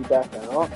difesa, ¿no?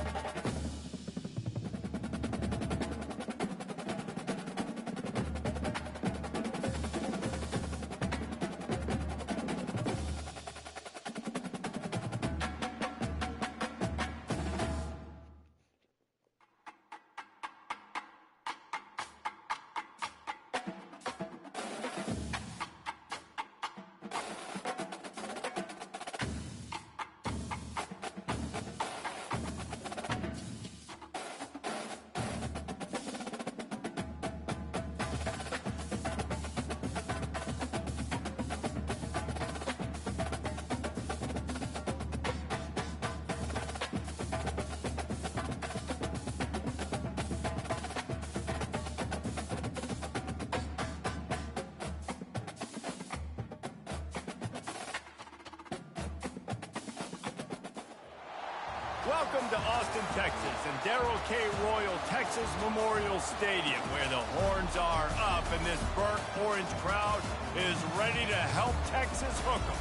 Welcome to Austin, Texas, and Darrell K. Royal Texas Memorial Stadium, where the horns are up and this burnt orange crowd is ready to help Texas hook 'em.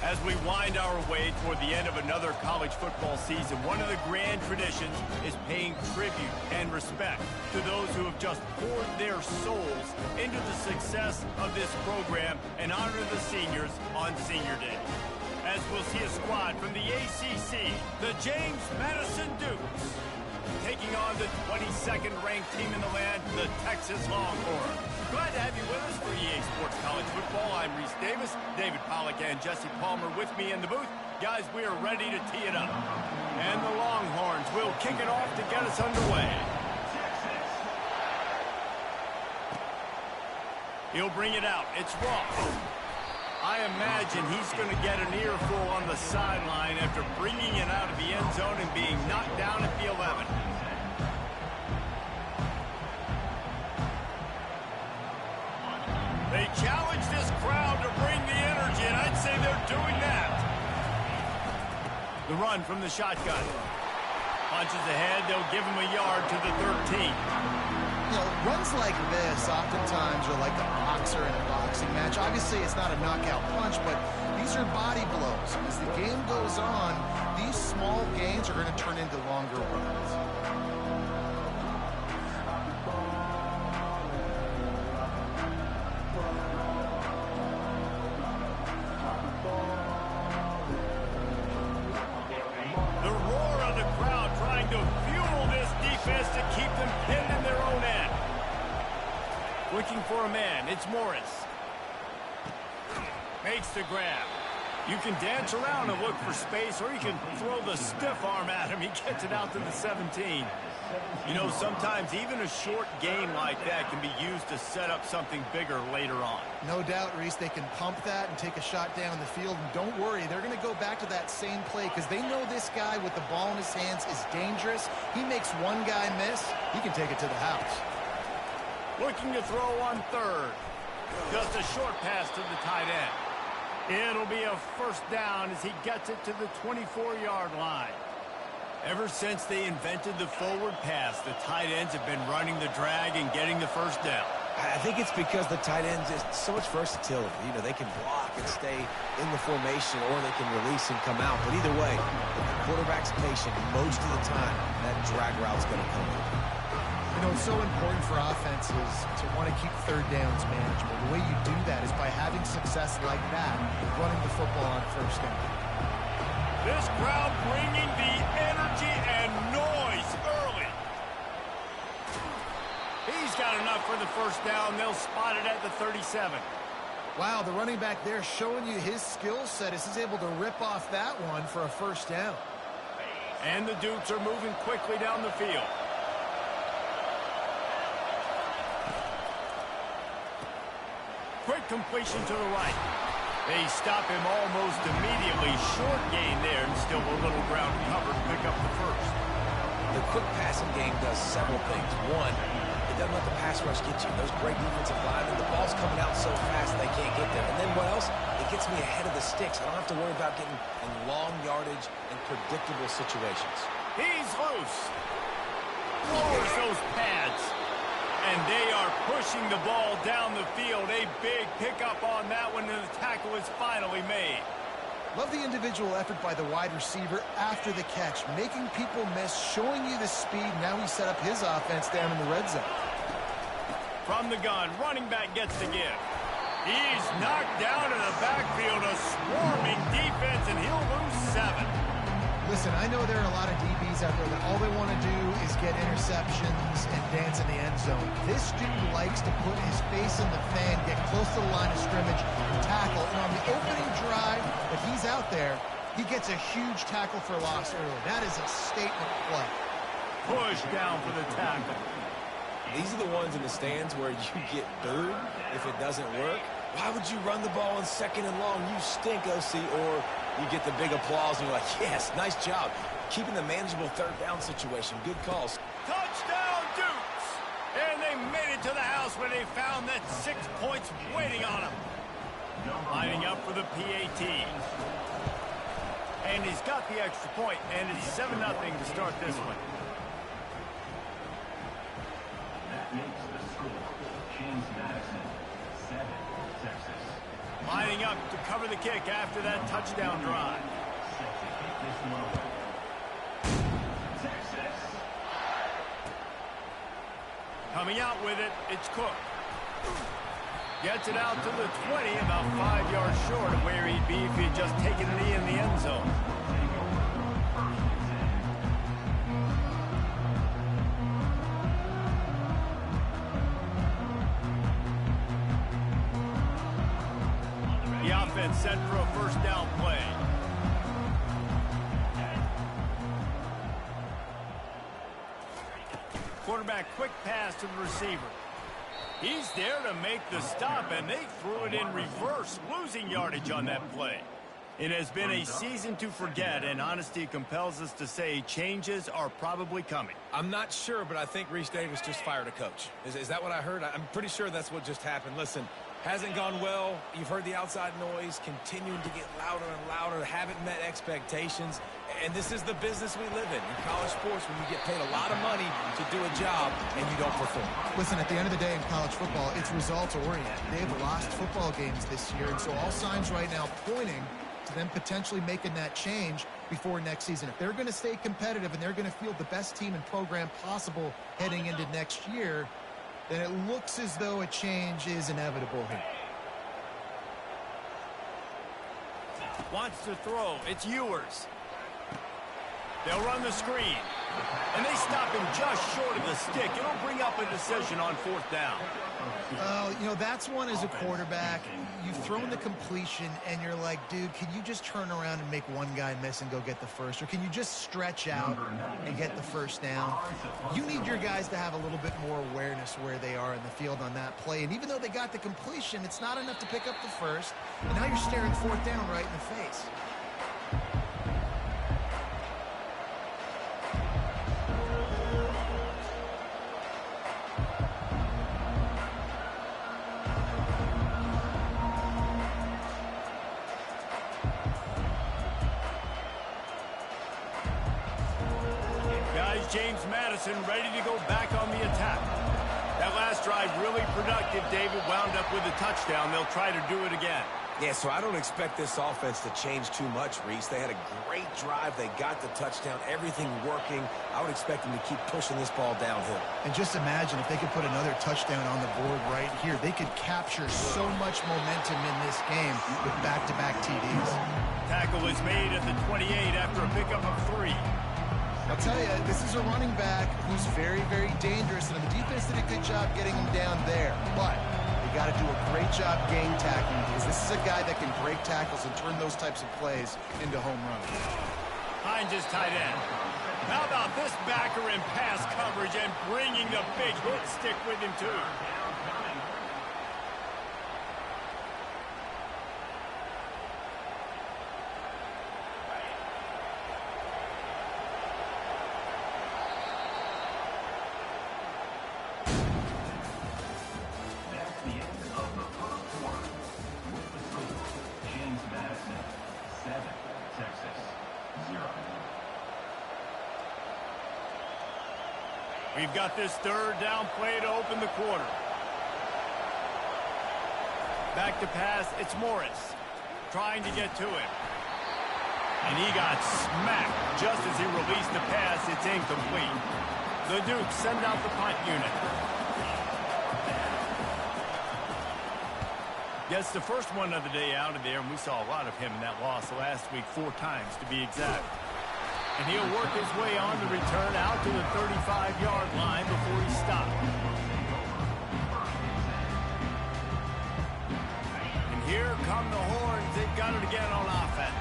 As we wind our way toward the end of another college football season, one of the grand traditions is paying tribute and respect to those who have just poured their souls into the success of this program and honor the seniors on Senior Day. As we'll see a squad from the ACC, the James Madison Dukes, taking on the 22nd ranked team in the land, the Texas Longhorns. Glad to have you with us for EA Sports College Football. I'm Reese Davis, David Pollack and Jesse Palmer with me in the booth. Guys, we are ready to tee it up. And the Longhorns will kick it off to get us underway. He'll bring it out. It's Ross. I imagine he's going to get an earful on the sideline after bringing it out of the end zone and being knocked down at the 11. They challenge this crowd to bring the energy, and I'd say they're doing that. The run from the shotgun. Punches ahead, they'll give him a yard to the 13. You know, runs like this oftentimes are like a boxer in a boxing match. Obviously, it's not a knockout punch, but these are body blows. As the game goes on, these small gains are going to turn into longer runs. The roar of the crowd trying to fuel this defense to keep them pinned in their own end. Looking for a man, it's Morris. Makes the grab. You can dance around and look for space, or you can throw the stiff arm at him. He gets it out to the 17. You know, sometimes even a short game like that can be used to set up something bigger later on. No doubt, Reese, they can pump that and take a shot down the field. And don't worry, they're going to go back to that same play because they know this guy with the ball in his hands is dangerous. He makes one guy miss, he can take it to the house. Looking to throw on third. Just a short pass to the tight end. It'll be a first down as he gets it to the 24-yard line. Ever since they invented the forward pass, the tight ends have been running the drag and getting the first down. I think it's because the tight ends is so much versatility. You know, they can block and stay in the formation, or they can release and come out. But either way, if the quarterback's patient, most of the time, that drag route's going to come in. You know, it's so important for offenses to want to keep third downs manageable. The way you do that is by having success like that, running the football on first down. This crowd bringing the energy and noise early. He's got enough for the first down. They'll spot it at the 37. Wow, the running back there showing you his skill set as he's able to rip off that one for a first down. And the Dukes are moving quickly down the field. Quick completion to the right. They stop him almost immediately. Short gain there, and still a little ground covered. Pick up the first. The quick passing game does several things. One, it doesn't let the pass rush get you. Those great defensive linemen, the ball's coming out so fast they can't get there. And then what else? It gets me ahead of the sticks. I don't have to worry about getting in long yardage and predictable situations. He's loose. Lowers those pads. And they are pushing the ball down the field. A big pickup on that one, and the tackle is finally made. Love the individual effort by the wide receiver after the catch, making people miss, showing you the speed. Now he set up his offense down in the red zone. From the gun, running back gets the give. He's knocked down in the backfield, a swarming defense, and he'll lose 7. Listen, I know there are a lot of DBs out there that all they want to do is get interceptions and dance in the end zone. This dude likes to put his face in the fan, get close to the line of scrimmage, and tackle. And on the opening drive that he's out there, he gets a huge tackle for loss early. That is a statement play. Push down for the tackle. These are the ones in the stands where you get booed if it doesn't work. Why would you run the ball on 2nd and long? You stink, OC. Or you get the big applause and you're like, yes, nice job. Keeping the manageable 3rd down situation. Good calls. Touchdown, Dukes! And they made it to the house where they found that 6 points waiting on them. Lining up for the PAT. And he's got the extra point, and it's 7-0 to start this one. That makes the score. James Madison, 7, Texas. Lining up to cover the kick after that touchdown drive. Set to kick this one away. Texas. Coming out with it, it's Cook. Gets it out to the 20, about 5 yards short of where he'd be if he'd just taken a knee in the end zone. The offense set for a 1st down play. Quarterback quick pass to the receiver. He's there to make the stop, and they threw it in reverse, losing yardage on that play. It has been a season to forget, and honesty compels us to say changes are probably coming. I'm not sure, but I think Reese Davis just fired a coach. Is that what I heard? I'm pretty sure that's what just happened. Listen, hasn't gone well. You've heard the outside noise, continuing to get louder and louder, haven't met expectations. And this is the business we live in college sports, when you get paid a lot of money to do a job and you don't perform. Listen, at the end of the day in college football, it's results-oriented. They've lost football games this year, and so all signs right now pointing to them potentially making that change before next season. If they're going to stay competitive and they're going to field the best team and program possible heading into next year, then it looks as though a change is inevitable here. Wants to throw. It's Ewers. They'll run the screen. And they stop him just short of the stick. It'll bring up a decision on 4th down. You know, that's one as a quarterback. You've thrown the completion, and you're like, dude, can you just turn around and make one guy miss and go get the first? Or can you just stretch out and get the 1st down? You need your guys to have a little bit more awareness where they are in the field on that play. And even though they got the completion, it's not enough to pick up the 1st. And now you're staring 4th down right in the face. James Madison ready to go back on the attack. That last drive really productive. David wound up with a touchdown. They'll try to do it again. Yeah, so I don't expect this offense to change too much, Reese. They had a great drive. They got the touchdown. Everything working. I would expect them to keep pushing this ball downhill. And just imagine if they could put another touchdown on the board right here. They could capture so much momentum in this game with back-to-back TDs. Tackle is made at the 28 after a pickup of 3. I'll tell you, this is a running back who's very, very dangerous, and the defense did a good job getting him down there. But they got to do a great job game tackling, because this is a guy that can break tackles and turn those types of plays into home runs. Hines is tight end. How about this backer in pass coverage and bringing the big hit stick with him, too? We've got this 3rd down play to open the quarter. Back to pass, it's Morris. Trying to get to it. And he got smacked just as he released the pass. It's incomplete. The Dukes send out the punt unit. Gets the first one of the day out of there, and we saw a lot of him in that loss last week, 4 times to be exact. And he'll work his way on the return out to the 35-yard line before he stopped. And here come the Horns. They've got it again on offense.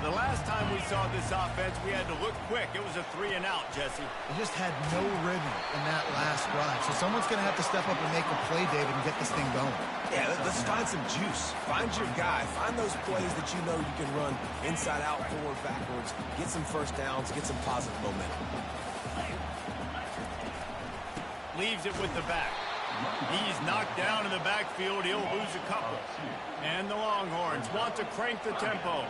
The last time we saw this offense, we had to look quick. It was a 3-and-out, Jesse. They just had no rhythm in that last drive. So someone's going to have to step up and make a play, David, and get this thing going. Yeah, let's find some juice. Find your guy. Find those plays that you know you can run inside out, forward, backwards. Get some first downs. Get some positive momentum. Leaves it with the back. He's knocked down in the backfield. He'll lose a couple. And the Longhorns want to crank the tempo.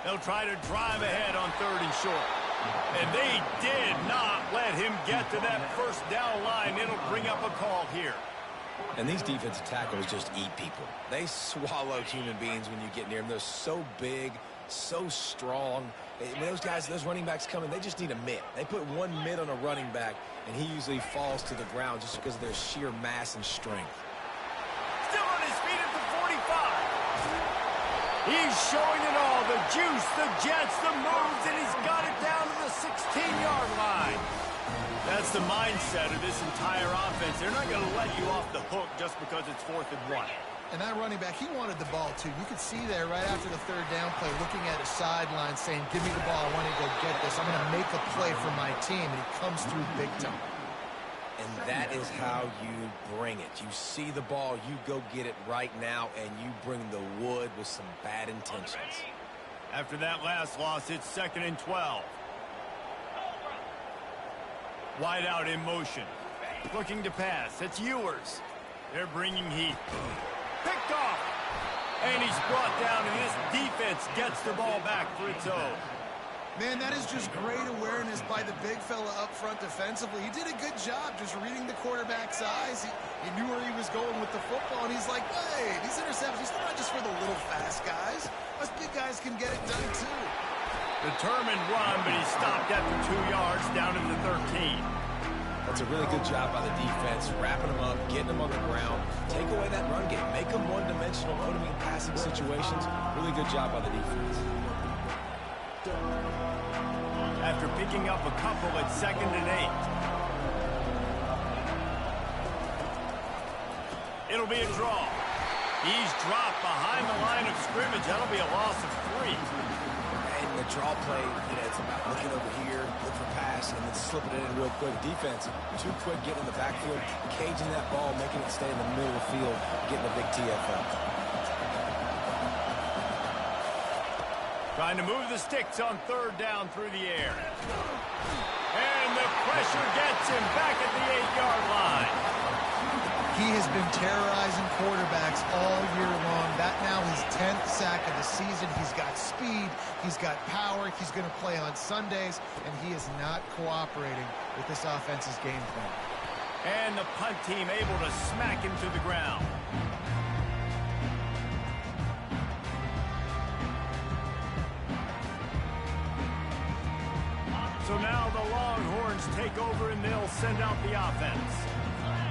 They'll try to drive ahead on 3rd and short. And they did not let him get to that first down line. It'll bring up a call here. And these defensive tackles just eat people. They swallow human beings when you get near them. They're so big, so strong. When those guys, those running backs come in, they just need a mitt. They put one mitt on a running back, and he usually falls to the ground just because of their sheer mass and strength. Still on his feet at the 45. He's showing it all, the juice, the jets, the moves, and he's got it down to the 16-yard line. That's the mindset of this entire offense. They're not going to let you off the hook just because it's 4th and 1. And that running back, he wanted the ball, too. You could see there right after the 3rd down play, looking at his sideline, saying, give me the ball, I want to go get this. I'm going to make a play for my team, and he comes through big time. And that is how you bring it. You see the ball, you go get it right now, and you bring the wood with some bad intentions. After that last loss, it's 2nd and 12. Wide out in motion. Looking to pass. It's Ewers. They're bringing heat. Picked off. And he's brought down, and this defense gets the ball back for its own. Man, that is just great awareness by the big fella up front defensively. He did a good job just reading the quarterback's eyes. He knew where he was going with the football, and he's like, hey, these interceptions, they're not just for the little fast guys. Us big guys can get it done, too. Determined run, but he stopped after 2 yards down to the 13. That's a really good job by the defense, wrapping them up, getting them on the ground. Take away that run game. Make them one-dimensional, put them in passing situations. Really good job by the defense. After picking up a couple at 2nd and 8. It'll be a draw. He's dropped behind the line of scrimmage. That'll be a loss of 3. And the draw play, it's about looking over here, look for pass, and then slipping it in real quick. Defense, too quick getting in the backfield, caging that ball, making it stay in the middle of the field, getting a big TFL. Trying to move the sticks on 3rd down through the air. And the pressure gets him back at the 8-yard line. He has been terrorizing quarterbacks all year long. That now his 10th sack of the season. He's got speed. He's got power. He's going to play on Sundays, and he is not cooperating with this offense's game plan. And the punt team able to smack him to the ground. So now the Longhorns take over, and they'll send out the offense.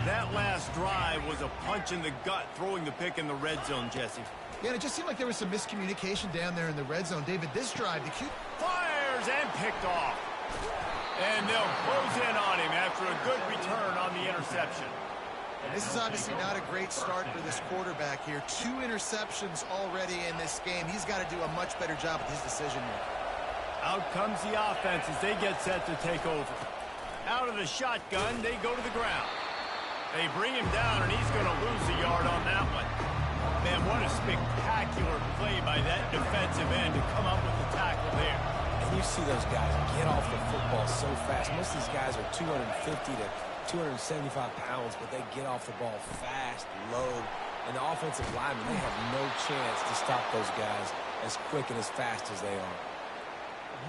That last drive was a punch in the gut, throwing the pick in the red zone, Jesse. Yeah, and it just seemed like there was some miscommunication down there in the red zone. David, this drive, the Q fires and picked off. And they'll close in on him after a good return on the interception. And this is obviously not a great start for this quarterback here. 2 interceptions already in this game. He's got to do a much better job with his decision making. Out comes the offense as they get set to take over. Out of the shotgun, they go to the ground. They bring him down, and he's going to lose a yard on that one. Man, what a spectacular play by that defensive end to come up with the tackle there. And you see those guys get off the football so fast. Most of these guys are 250 to 275 pounds, but they get off the ball fast, low. And the offensive linemen, they have no chance to stop those guys as quick and as fast as they are.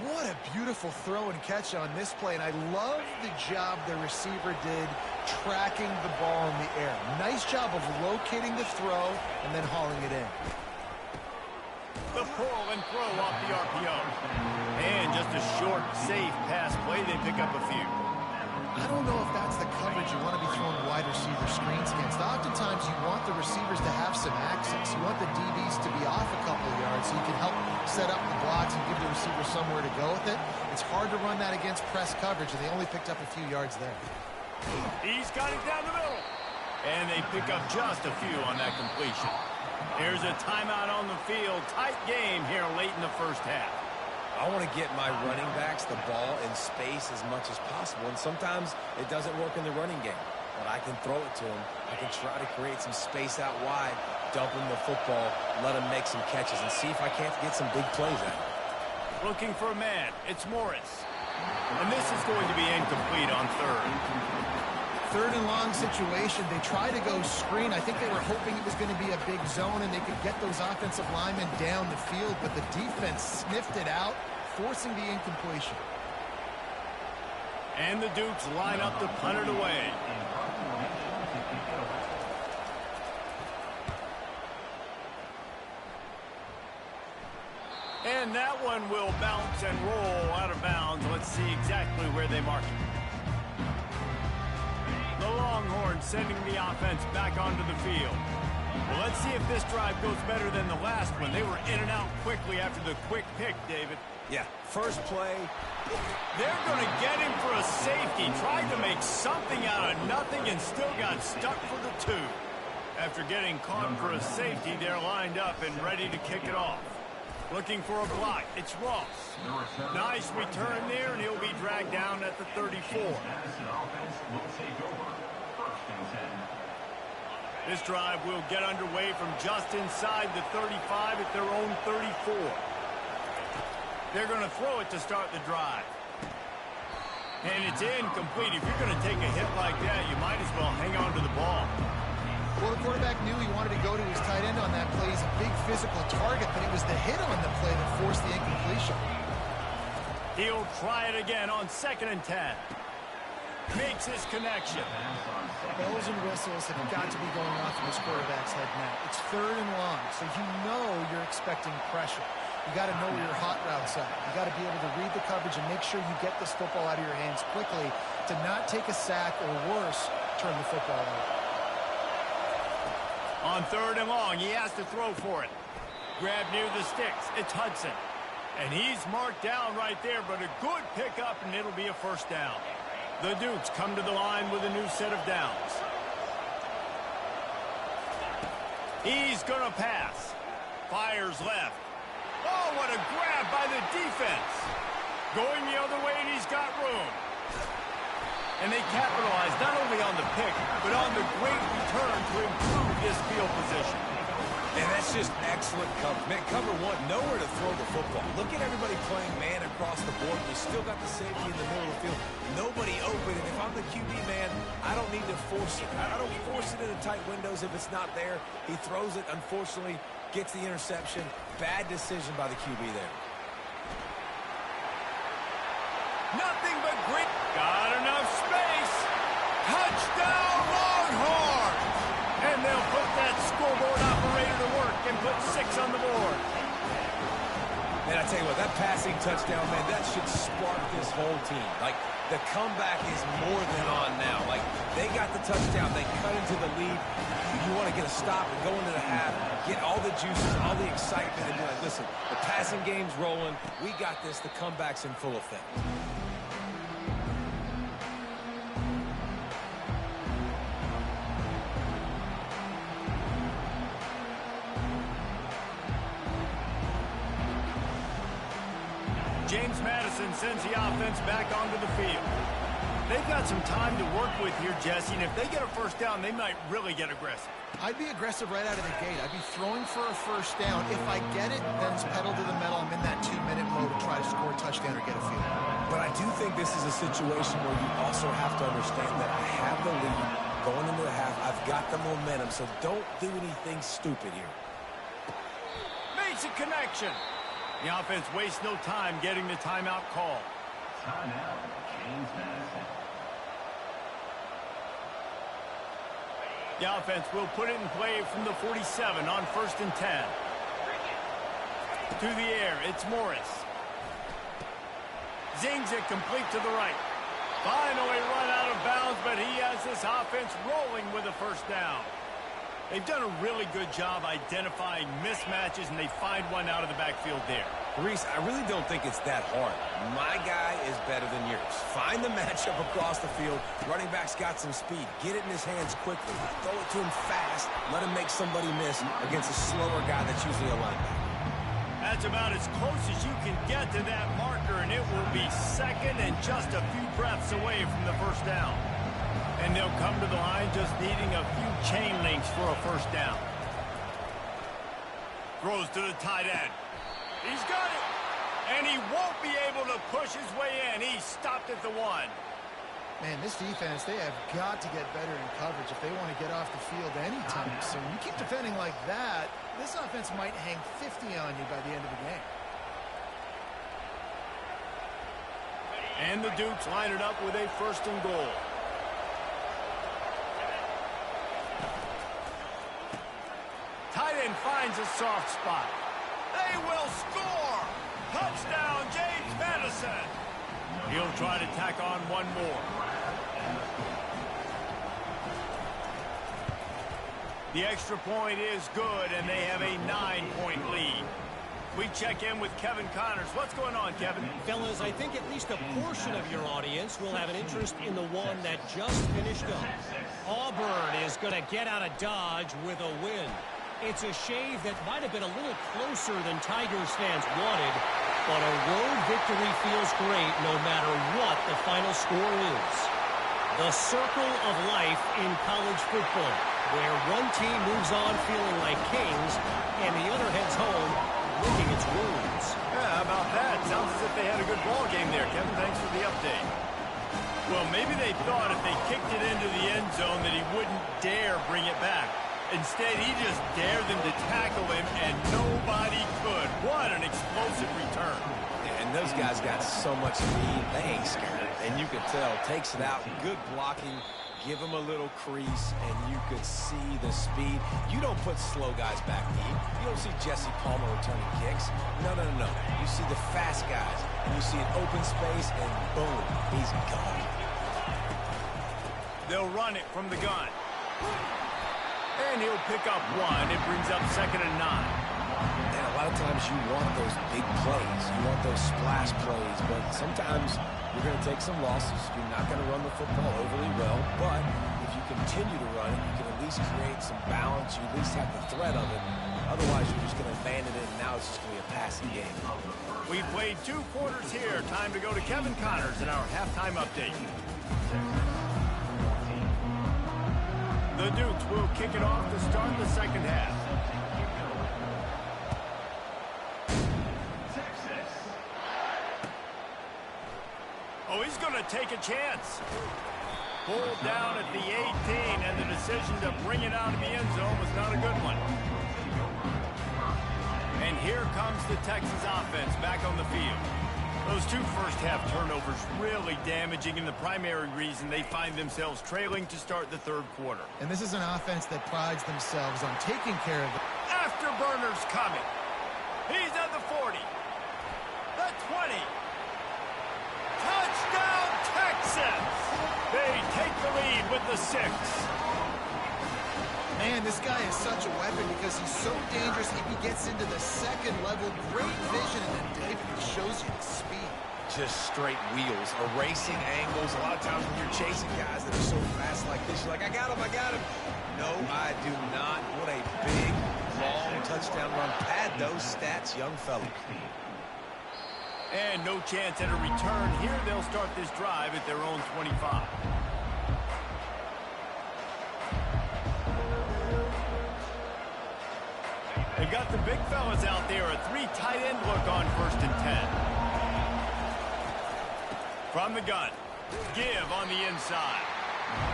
What a beautiful throw and catch on this play, and I love the job the receiver did tracking the ball in the air. Nice job of locating the throw and then hauling it in. The pull and throw off the RPO. And just a short, safe pass play. They pick up a few. I don't know if that's the coverage you want to be throwing wide receiver screens against. Oftentimes, you want the receivers to have some access. You want the DBs to be off a couple of yards so you can help set up the blocks and give the receiver somewhere to go with it. It's hard to run that against press coverage, and they only picked up a few yards there. He's got it down the middle. And they pick up just a few on that completion. Here's a timeout on the field. Tight game here late in the first half. I want to get my running backs the ball in space as much as possible, and sometimes it doesn't work in the running game. But I can throw it to them. I can try to create some space out wide, dump them the football, let them make some catches, and see if I can't get some big plays out of it. Looking for a man. It's Morris. And this is going to be incomplete on third. Third and long situation. They try to go screen. I think they were hoping it was going to be a big zone and they could get those offensive linemen down the field, but the defense sniffed it out, forcing the incompletion. And the Dukes line up to punt it away. And that one will bounce and roll out of bounds. Let's see exactly where they mark it. The Longhorns sending the offense back onto the field. Well, let's see if this drive goes better than the last one. They were in and out quickly after the quick pick, David. Yeah, first play. They're going to get him for a safety. Tried to make something out of nothing and still got stuck for the two. After getting caught for a safety, they're lined up and ready to kick it off. Looking for a block. It's Ross. Nice return there, and he'll be dragged down at the 34. This drive will get underway from just inside the 35 at their own 34. They're going to throw it to start the drive. And it's incomplete. If you're going to take a hit like that, you might as well hang on to the ball. Well, the quarterback knew he wanted to go to his tight end on that play. He's a big physical target, but it was the hit on the play that forced the incompletion. He'll try it again on 2nd and 10. Makes his connection. Bells and whistles have got to be going off in this quarterback's head now. It's 3rd and long, so you know you're expecting pressure. You got to know where your hot routes are. You got to be able to read the coverage and make sure you get this football out of your hands quickly to not take a sack or worse, turn the football over. On 3rd and long, he has to throw for it. Grab near the sticks. It's Hudson. And he's marked down right there, but a good pickup, and it'll be a first down. The Dukes come to the line with a new set of downs. He's going to pass. Fires left. Oh, what a grab by the defense. Going the other way, and he's got room. And they capitalize not only on the pick, but on the great return to improve this field position. And that's just excellent coverage. Man, cover one, nowhere to throw the football. Look at everybody playing man across the board. You still got the safety in the middle of the field. Nobody open. And if I'm the QB, man, I don't need to force it. I don't force it into tight windows if it's not there. He throws it, unfortunately, gets the interception. Bad decision by the QB there. Nothing but grit. Got enough space. Touchdown, Longhorns! And they'll put that scoreboard operator to work and put 6 on the board. Man, I tell you what, that passing touchdown, man, that should spark this whole team. Like, the comeback is more than on now. Like, they got the touchdown. They cut into the lead. You want to get a stop and go into the half, get all the juices, all the excitement, and be like, listen, the passing game's rolling. We got this. The comeback's in full effect. James Madison sends the offense back onto the field. They've got some time to work with here, Jesse, and if they get a first down, they might really get aggressive. I'd be aggressive right out of the gate. I'd be throwing for a first down. If I get it, then it's pedal to the metal. I'm in that 2-minute mode to try to score a touchdown or get a field. But I do think this is a situation where you also have to understand that I have the lead going into the half. I've got the momentum, so don't do anything stupid here. Makes a connection. The offense wastes no time getting the timeout call. Timeout, James Madison. The offense will put it in play from the 47 on 1st and 10. To the air, it's Morris. Zings it complete to the right. Finally run out of bounds, but he has this offense rolling with a first down. They've done a really good job identifying mismatches, and they find one out of the backfield there. Reese, I really don't think it's that hard. My guy is better than yours. Find the matchup across the field. Running back's got some speed. Get it in his hands quickly. Throw it to him fast. Let him make somebody miss against a slower guy that's usually a linebacker. That's about as close as you can get to that marker, and it will be second and just a few breaths away from the first down. And they'll come to the line just needing a few chain links for a first down. Throws to the tight end. He's got it. And he won't be able to push his way in. He stopped at the 1. Man, this defense, they have got to get better in coverage if they want to get off the field anytime soon. You keep defending like that, this offense might hang 50 on you by the end of the game. And the Dukes line it up with a 1st and goal. Tight end finds a soft spot. They will score! Touchdown, James Madison! He'll try to tack on one more. The extra point is good, and they have a 9-point lead. We check in with Kevin Connors. What's going on, Kevin? Fellas, I think at least a portion of your audience will have an interest in the one that just finished up. Auburn is going to get out of Dodge with a win. It's a shave that might have been a little closer than Tigers fans wanted, but a road victory feels great no matter what the final score is. The circle of life in college football, where one team moves on feeling like kings and the other heads home licking its wounds. Yeah, how about that? Sounds as if they had a good ball game there, Kevin. Thanks for the update. Well, maybe they thought if they kicked it into the end zone that he wouldn't dare bring it back. Instead, he just dared them to tackle him, and nobody could. What an explosive return. And those guys got so much speed, they ain't scared. And you could tell, takes it out, good blocking, give him a little crease, and you could see the speed. You don't put slow guys back deep. You don't see Jesse Palmer returning kicks. No. You see the fast guys, and you see an open space, and boom, he's gone. They'll run it from the gun. And he'll pick up 1. It brings up 2nd and 9. And a lot of times you want those big plays. You want those splash plays. But sometimes you're going to take some losses. You're not going to run the football overly well. But if you continue to run it, you can at least create some balance. You at least have the threat of it. Otherwise, you're just going to abandon it, and now it's just going to be a passing game. We played 2 quarters here. Time to go to Kevin Connors in our halftime update. The Dukes will kick it off to start the second half. Oh, he's going to take a chance. Pulled down at the 18, and the decision to bring it out of the end zone was not a good one. And here comes the Texas offense back on the field. Those 2 first-half turnovers really damaging, and the primary reason they find themselves trailing to start the 3rd quarter. And this is an offense that prides themselves on taking care of it. Afterburner's coming. He's at the 40. The 20. Touchdown, Texans! They take the lead with the 6. Man, this guy is such a weapon because he's so dangerous if he gets into the 2nd level. Great vision, and then David shows you the speed. Just straight wheels, erasing angles. A lot of times when you're chasing guys that are so fast like this, you're like, I got him. No, I do not. What a big, long touchdown run. Pad those stats, young fella. And no chance at a return. Here they'll start this drive at their own 25. They've got the big fellas out there. A 3 tight end look on 1st and 10. From the gun. Give on the inside.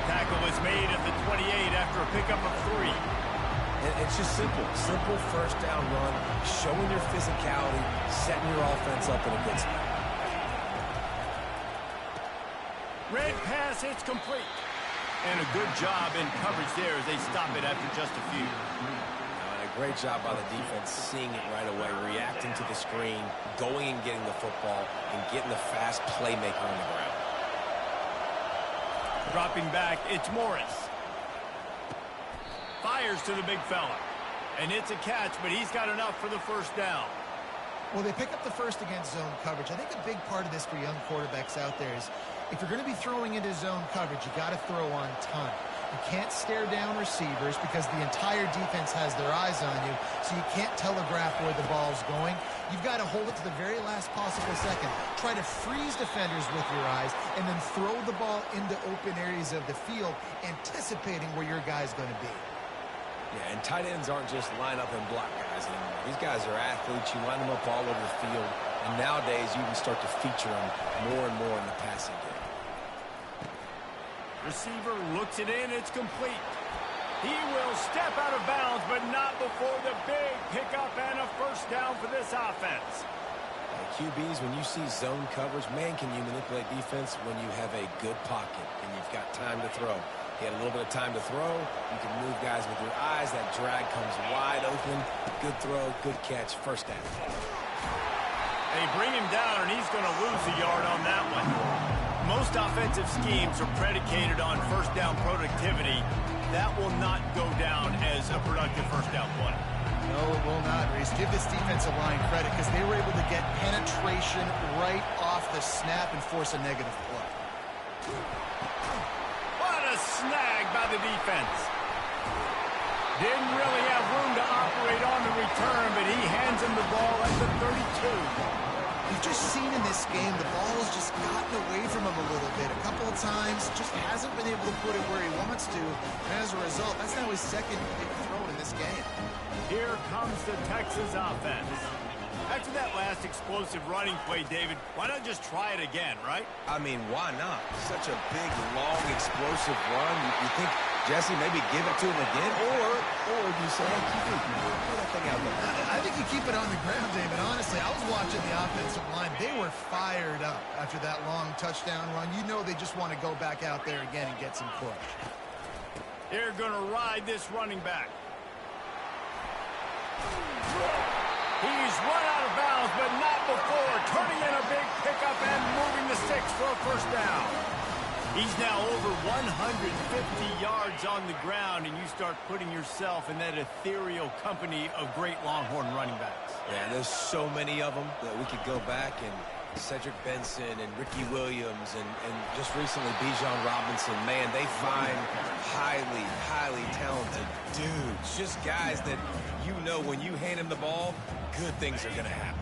Tackle is made at the 28 after a pickup of 3. And it's just simple. Simple first down run, showing your physicality, setting your offense up in a good spot. Red pass, it's complete. And a good job in coverage there as they stop it after just a few. And a great job by the defense seeing it right away, reacting to the screen, going and getting the football, and getting the fast playmaker on the ground. Dropping back, it's Morris. Fires to the big fella. And it's a catch, but he's got enough for the first down. Well, they pick up the first against zone coverage. I think a big part of this for young quarterbacks out there is if you're going to be throwing into zone coverage, you got to throw on time. You can't stare down receivers because the entire defense has their eyes on you, so you can't telegraph where the ball's going. You've got to hold it to the very last possible second. Try to freeze defenders with your eyes and then throw the ball into open areas of the field, anticipating where your guy's going to be. Yeah, and tight ends aren't just line up and block guys anymore. These guys are athletes. You line them up all over the field. And nowadays, you can start to feature them more and more in the passing game. Receiver looks it in. It's complete. He will step out of bounds, but not before the big pickup and a first down for this offense. QBs, when you see zone coverage, man, can you manipulate defense when you have a good pocket and you've got time to throw. He had a little bit of time to throw. You can move guys with your eyes. That drag comes wide open. Good throw, good catch, first down. They bring him down, and he's going to lose a yard on that one. Most offensive schemes are predicated on first down productivity. That will not go down as a productive first down play. No, it will not, Reese. Give this defensive line credit because they were able to get penetration right off the snap and force a negative play. What a snag by the defense. Didn't really have room to operate on the return, but he hands him the ball at the 32. You've just seen in this game the ball has just gotten away from him a little bit. A couple of times, just hasn't been able to put it where he wants to. And as a result, that's now his second big throw in this game. Here comes the Texas offense. After that last explosive running play, David, why not just try it again, right? I mean, why not? Such a big, long, explosive run. You think, Jesse, maybe give it to him again? Or you say, hey, keep that thing out there. I think you keep it on the ground, David. Honestly, I was watching the offensive line. They were fired up after that long touchdown run. You know they just want to go back out there again and get some push. They're going to ride this running back. He's run out of bounds, but not before turning in a big pickup and moving the sticks for a first down. He's now over 150 yards on the ground, and you start putting yourself in that ethereal company of great Longhorn running backs. Yeah, there's so many of them that we could go back and Cedric Benson and Ricky Williams and just recently Bijan Robinson. Man, they find highly, highly talented dudes. Just guys that you know when you hand them the ball, good things are going to happen.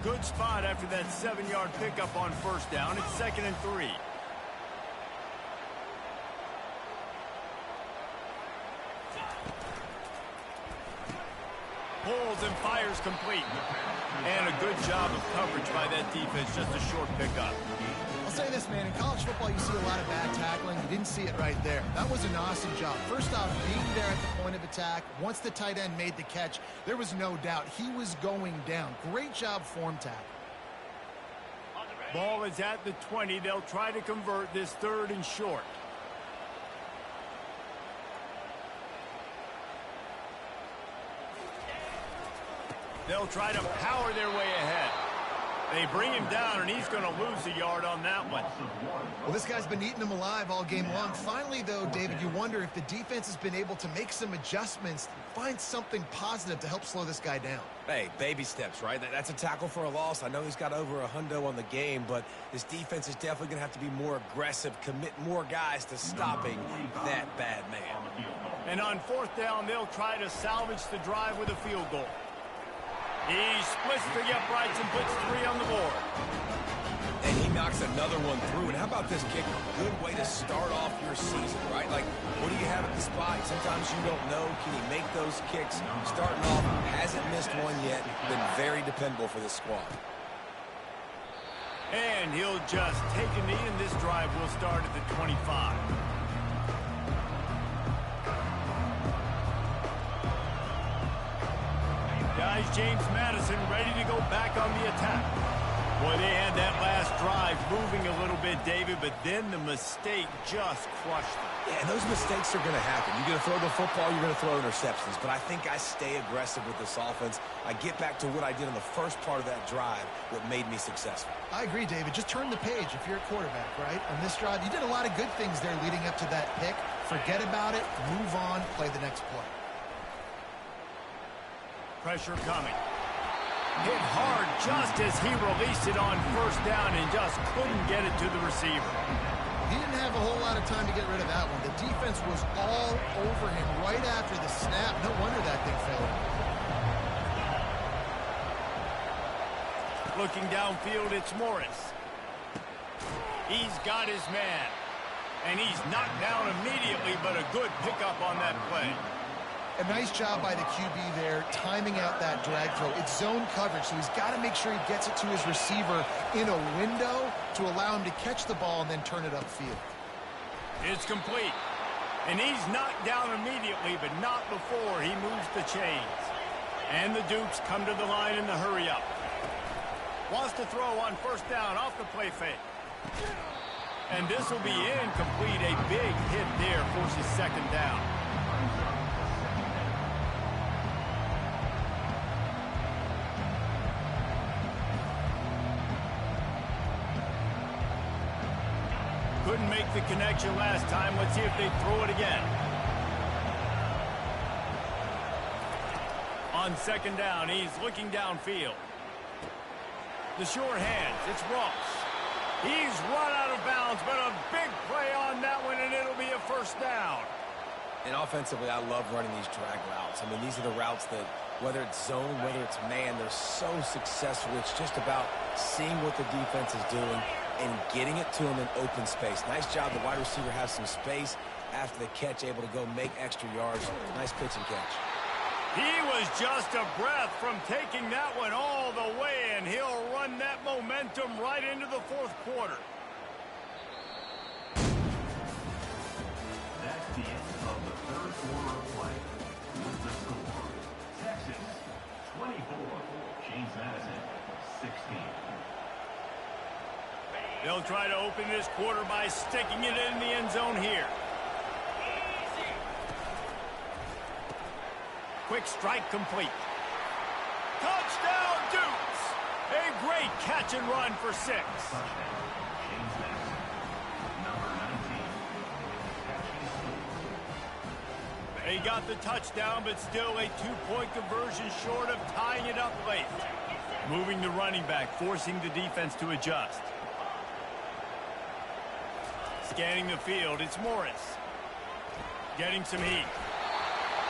Good spot after that 7-yard pickup on first down. It's 2nd and 3. Pulls and fires complete. And a good job of coverage by that defense, just a short pickup. I'll say this, man. In college football, you see a lot of bad tackling. You didn't see it right there. That was an awesome job. First off, being there at the point of attack. Once the tight end made the catch, there was no doubt he was going down. Great job form tackle. Ball is at the 20. They'll try to convert this 3rd and short. They'll try to power their way ahead. They bring him down, and he's going to lose a yard on that one. Well, this guy's been eating them alive all game long. Finally, though, David, you wonder if the defense has been able to make some adjustments, find something positive to help slow this guy down. Hey, baby steps, right? That's a tackle for a loss. I know he's got over a hundo on the game, but this defense is definitely going to have to be more aggressive, commit more guys to stopping that bad man. And on 4th down, they'll try to salvage the drive with a field goal. He splits the uprights and puts 3 on the board. And he knocks another one through. And how about this kicker? Good way to start off your season, right? Like, what do you have at the spot? Sometimes you don't know. Can he make those kicks? Starting off, hasn't missed one yet. Been very dependable for this squad. And he'll just take a knee, and this drive will start at the 25. James Madison ready to go back on the attack. Boy, they had that last drive moving a little bit, David, but then the mistake just crushed them. Yeah, and those mistakes are going to happen. You're going to throw the football, you're going to throw interceptions. But I think I stay aggressive with this offense. I get back to what I did in the first part of that drive, what made me successful. I agree, David. Just turn the page if you're a quarterback, right? On this drive, you did a lot of good things there leading up to that pick. Forget about it, move on, play the next play. Pressure coming. Hit hard just as he released it on first down and just couldn't get it to the receiver. He didn't have a whole lot of time to get rid of that one. The defense was all over him right after the snap. No wonder that thing fell in. Looking downfield, it's Morris. He's got his man. And he's knocked down immediately, but a good pickup on that play. A nice job by the QB there, timing out that drag throw. It's zone coverage, so he's got to make sure he gets it to his receiver in a window to allow him to catch the ball and then turn it upfield. It's complete. And he's knocked down immediately, but not before he moves the chains. And the Dukes come to the line in the hurry-up. Wants to throw on first down off the play fake. And this will be incomplete. A big hit there forces second down. Couldn't make the connection last time. Let's see if they throw it again. On second down, he's looking downfield. The short hands, it's Ross. He's run out of bounds, but a big play on that one, and it'll be a first down. And offensively, I love running these drag routes. I mean, these are the routes that, whether it's zone, whether it's man, they're so successful. It's just about seeing what the defense is doing and getting it to him in open space. Nice job. The wide receiver has some space after the catch, able to go make extra yards. Nice pitch and catch. He was just a breath from taking that one all the way, and he'll run that momentum right into the fourth quarter. That's the end of the third quarter of play. With the score, Texas 24, James Madison 16. They'll try to open this quarter by sticking it in the end zone here. Quick strike complete. Touchdown, Dukes! A great catch and run for 6. Touchdown, James Madison. Number 19. They got the touchdown, but still a 2-point conversion short of tying it up late. Moving the running back, forcing the defense to adjust. Scanning the field, it's Morris. Getting some heat.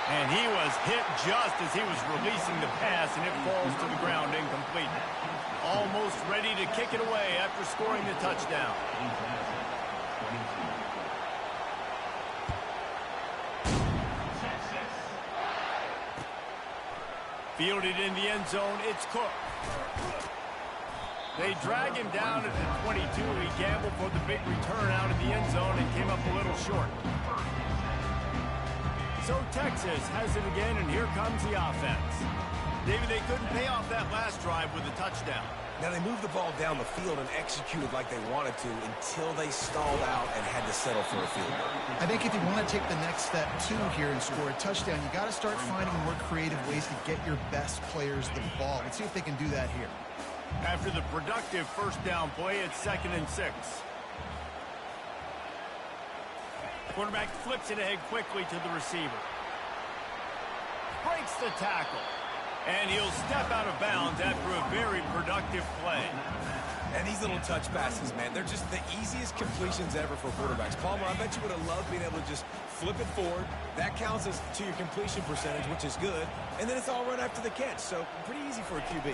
And he was hit just as he was releasing the pass, and it falls to the ground incomplete. Almost ready to kick it away after scoring the touchdown. James Madison 22. Fielded in the end zone, it's Cook. They drag him down at the 22. He gambled for the big return out of the end zone and came up a little short. So Texas has it again, and here comes the offense. David, they couldn't pay off that last drive with a touchdown. Now, they moved the ball down the field and executed like they wanted to until they stalled out and had to settle for a field goal. I think if you want to take the next step, too, here and score a touchdown, you got to start finding more creative ways to get your best players the ball. Let's see if they can do that here. After the productive first down play, it's 2nd and 6. Quarterback flips it ahead quickly to the receiver. Breaks the tackle. And he'll step out of bounds after a very productive play. And these little touch passes, man, they're just the easiest completions ever for quarterbacks. Palmer, I bet you would have loved being able to just flip it forward. That counts as to your completion percentage, which is good. And then it's all right after the catch, so pretty easy for a QB.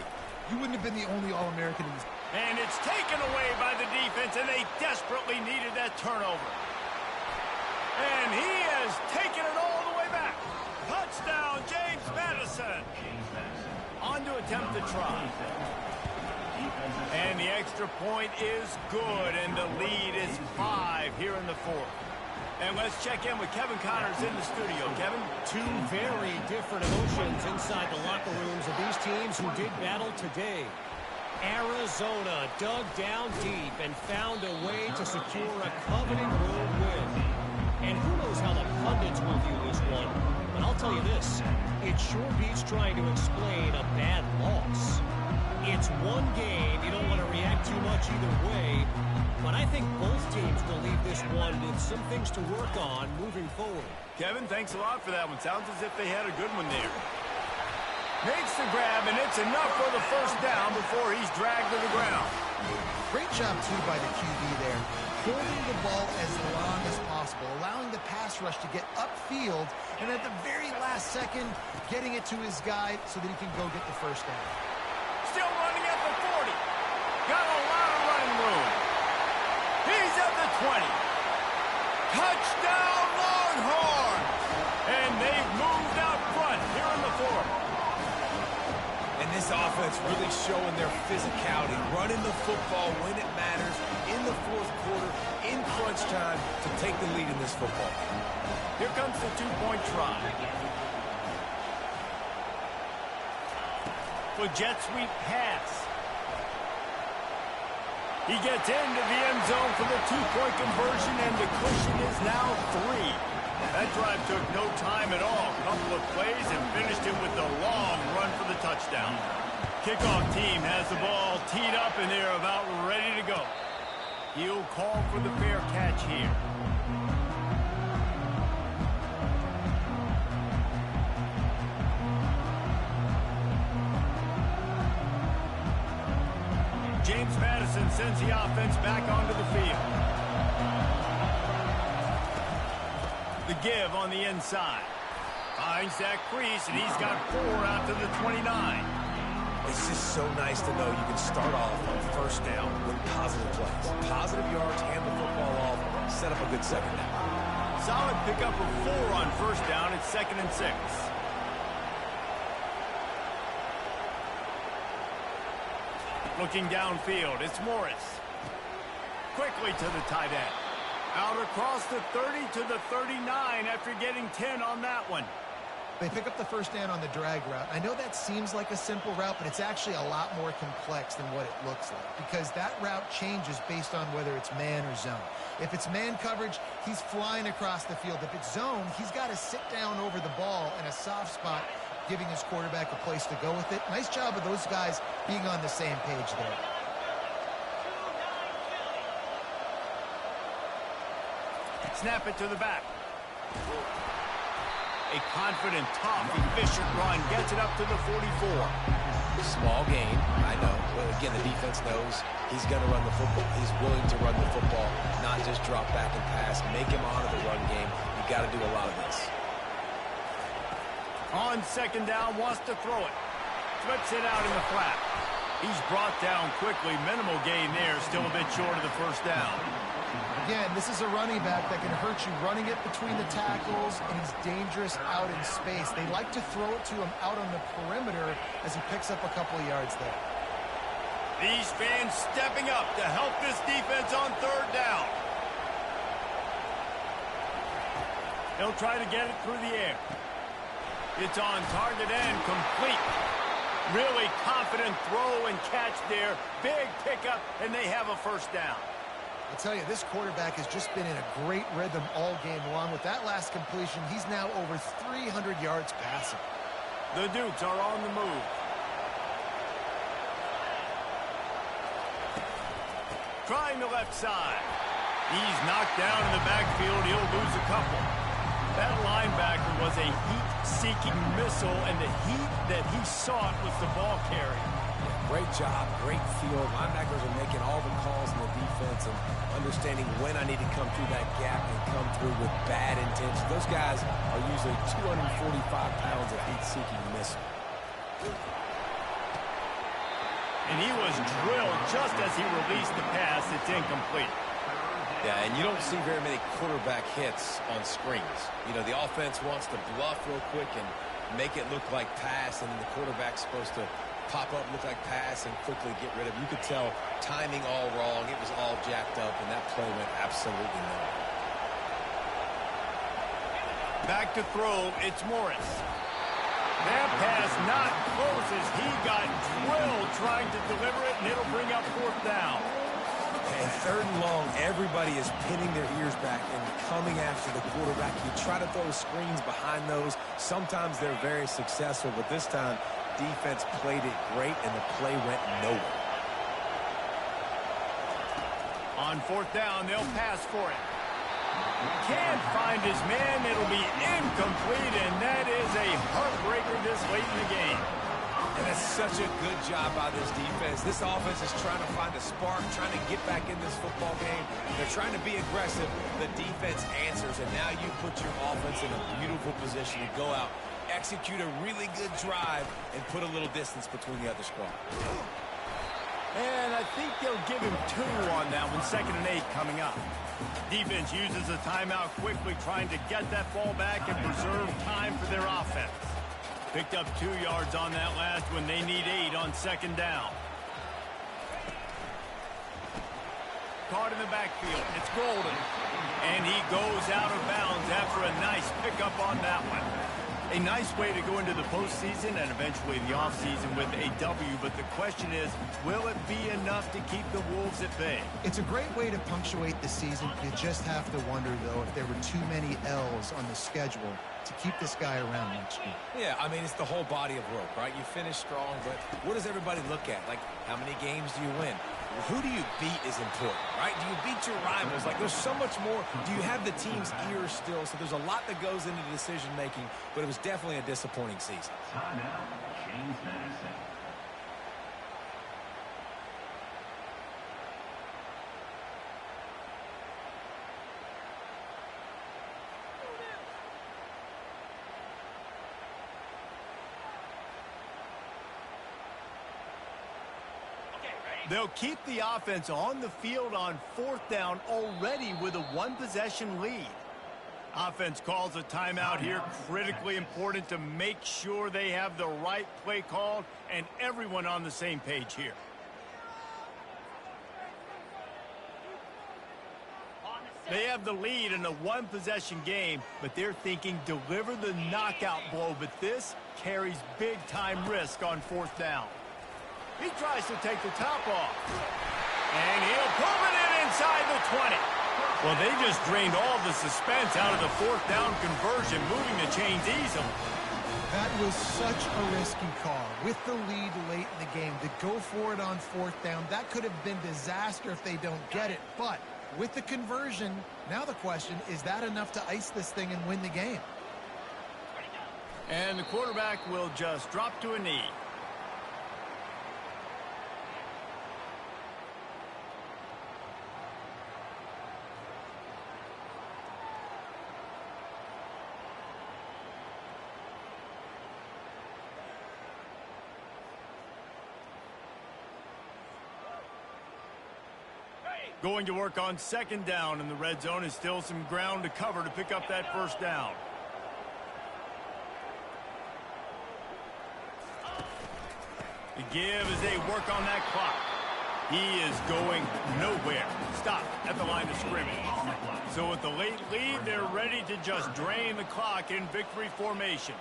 You wouldn't have been the only All-American in this. And it's taken away by the defense, and they desperately needed that turnover. And he has taken it all the way back. Touchdown, James Madison. On to attempt the try. And the extra point is good, and the lead is 5 here in the fourth. And let's check in with Kevin Connors in the studio. Kevin? Two very different emotions inside the locker rooms of these teams who did battle today. Arizona dug down deep and found a way to secure a coveted road win. And who knows how the pundits will view this one. But I'll tell you this, it sure beats trying to explain a bad loss. It's one game, you don't want to react too much either way, but I think both teams will leave this one with some things to work on moving forward. Kevin, thanks a lot for that one. Sounds as if they had a good one there. Makes the grab, and it's enough for the first down before he's dragged to the ground. Great job, too, by the QB there. Holding the ball as long as possible, allowing the pass rush to get upfield, and at the very last second, getting it to his guy so that he can go get the first down. Still running at the 40. Got a lot of running room. He's at the 20. Touchdown, Longhorns! And they've moved out front here in the fourth. And this offense really showing their physicality, running the football when it matters, in the fourth quarter, in crunch time, to take the lead in this football game. Here comes the two-point try. For jet sweep pass. He gets into the end zone for the two-point conversion, and the cushion is now 3. That drive took no time at all. Couple of plays and finished it with a long run for the touchdown. Kickoff team has the ball teed up, and they're about ready to go. He'll call for the fair catch here. James Madison sends the offense back onto the field. The give on the inside. Finds that crease, and he's got 4 out to the 29. It's just so nice to know you can start off on first down with positive plays. Positive yards, hand the football off, set up a good second down. Solid pickup of 4 on first down. It's 2nd and 6. Looking downfield, it's Morris. Quickly to the tight end. Out across the 30 to the 39 after getting 10 on that one. They pick up the first down on the drag route. I know that seems like a simple route, but it's actually a lot more complex than what it looks like, because that route changes based on whether it's man or zone. If it's man coverage, he's flying across the field. If it's zone, he's got to sit down over the ball in a soft spot, giving his quarterback a place to go with it. Nice job of those guys being on the same page there. Snap it to the back. A confident, tough, efficient run gets it up to the 44. Small gain, I know. But again, the defense knows he's going to run the football. He's willing to run the football, not just drop back and pass. Make him honor the run game. You got to do a lot of this. On second down, wants to throw it. Flips it out in the flat. He's brought down quickly. Minimal gain there. Still a bit short of the first down. Again, this is a running back that can hurt you running it between the tackles, and he's dangerous out in space. They like to throw it to him out on the perimeter as he picks up a couple of yards there. These fans stepping up to help this defense on third down. He'll try to get it through the air. It's on target and complete. Really confident throw and catch there. Big pickup, and they have a first down. I tell you, this quarterback has just been in a great rhythm all game long. With that last completion, he's now over 300 yards passing. The Dukes are on the move. Trying the left side. He's knocked down in the backfield. He'll lose a couple. That linebacker was a heat-seeking missile, and the heat that he sought was the ball carry. Great job, great field. Linebackers are making all the calls in the defense and understanding when I need to come through that gap and come through with bad intentions. Those guys are usually 245 pounds of heat-seeking missile. And he was drilled just as he released the pass. It's incomplete. Yeah, and you don't see very many quarterback hits on screens. You know, the offense wants to bluff real quick and make it look like pass, and then the quarterback's supposed to pop up, look like pass, and quickly get rid of it. You could tell timing all wrong. It was all jacked up, and that play went absolutely nowhere. Back to throw, it's Morris. That pass not close as he got drilled trying to deliver it, and it'll bring up 4th down. And 3rd and long, everybody is pinning their ears back and coming after the quarterback. You try to throw screens behind those. Sometimes they're very successful, but this time, defense played it great, and the play went nowhere. On 4th down, they'll pass for it. Can't find his man. It'll be incomplete, and that is a heartbreaker this late in the game. And that's such a good job by this defense. This offense is trying to find a spark, trying to get back in this football game. They're trying to be aggressive. The defense answers, and now you put your offense in a beautiful position to go out, execute a really good drive, and put a little distance between the other squad. And I think they'll give him 2 on that one, 2nd and 8 coming up. Defense uses a timeout quickly, trying to get that ball back and preserve time for their offense. Picked up 2 yards on that last one. They need 8 on 2nd down. Caught in the backfield. It's Golden. And he goes out of bounds after a nice pickup on that one. A nice way to go into the postseason and eventually the offseason with a W, but the question is, will it be enough to keep the Wolves at bay? It's a great way to punctuate the season. You just have to wonder, though, if there were too many L's on the schedule to keep this guy around next year. Yeah, I mean, it's the whole body of work, right? You finish strong, but what does everybody look at? Like, how many games do you win? Who do you beat is important, right? Do you beat your rivals? Like, there's so much more. Do you have the team's ears still? So there's a lot that goes into decision-making, but it was definitely a disappointing season. Timeout, James Madison. They'll keep the offense on the field on 4th down already with a 1-possession lead. Offense calls a timeout here. Critically important to make sure they have the right play called and everyone on the same page here. They have the lead in a 1-possession game, but they're thinking deliver the knockout blow, but this carries big-time risk on 4th down. He tries to take the top off. And he'll pull it in inside the 20. Well, they just drained all the suspense out of the 4th down conversion, moving the chains easily. That was such a risky call. With the lead late in the game, to go for it on 4th down, that could have been disaster if they don't get it. But with the conversion, now the question, is that enough to ice this thing and win the game? And the quarterback will just drop to a knee. Going to work on 2nd down, and the red zone is still some ground to cover to pick up that 1st down. The give as they work on that clock. He is going nowhere. Stop at the line of scrimmage. So with the late lead, they're ready to just drain the clock in victory formation.